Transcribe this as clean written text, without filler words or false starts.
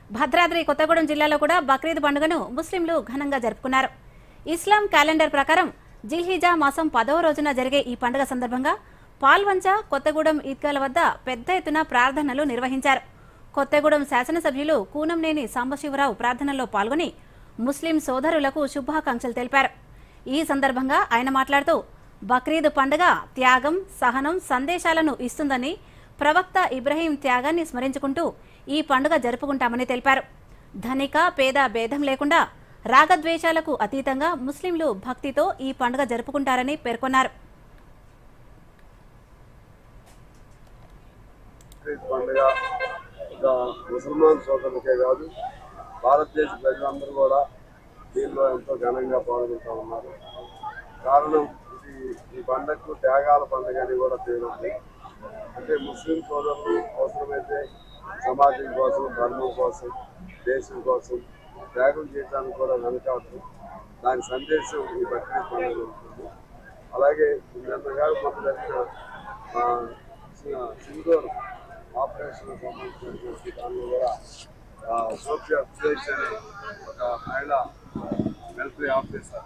భద్రాద్రి కొత్తగూడెం జిల్లాలో కూడా బక్రీద్ పండుగను ముస్లింలు ఘనంగా జరుపుకున్నారు. ఇస్లాం క్యాలెండర్ ప్రకారం జిల్హిజా మాసం 10వ రోజున జరిగే ఈ పండుగ సందర్భంగా పాల్వంచ, కొత్తగూడెం ఈద్గాల వద్ద పెద్ద ఎత్తున ప్రార్థనలు నిర్వహించారు. కొత్తగూడెం శాసనసభ్యులు కూనంనేని సాంబశివరావు ప్రార్థనల్లో పాల్గొని ముస్లిం సోదరులకు శుభాకాంక్షలు తెలిపారు. ఈ సందర్భంగా ఆయన మాట్లాడుతూ బక్రీద్ పండుగ త్యాగం, సహనం సందేశాలను ఇస్తుందని, ప్రవక్త ఇబ్రహీం త్యాగాన్ని స్మరించుకుంటూ ఈ పండుగ జరుపుకుంటామని తెలిపారు. ధనిక పేద భేదం లేకుండా రాగద్వేషాలకు అతీతంగా ముస్లింలు భక్తితో ఈ పండుగ జరుపుకుంటారని పేర్కొన్నారు. ముసల్మాన్ సోదరులకే కాదు, భారతదేశ ప్రజలందరూ కూడా దీనిలో ఎంతో ఘనంగా పాల్గొంటూ ఉన్నారు. కారణం ఈ పండుగకు త్యాగాల పండుగ అని కూడా పేరు ఉంది. అంటే ముస్లిం సోదరులు అవసరమైతే సమాజం కోసం, ధర్మం కోసం, దేశం కోసం త్యాగం చేయడానికి కూడా వెనకాడు. దాని సందేశం ఈ బక్రీద్ పండుగ ఉంటుంది. అలాగే నిన్నగారు మొదలు జరిగిన సింధూర్ ఆపరేషన్ సంబంధించినటువంటి దానిలో కూడా సోఫియా సురేష్ అనే ఒక మహిళా వెల్ఫేర్ ఆఫీసర్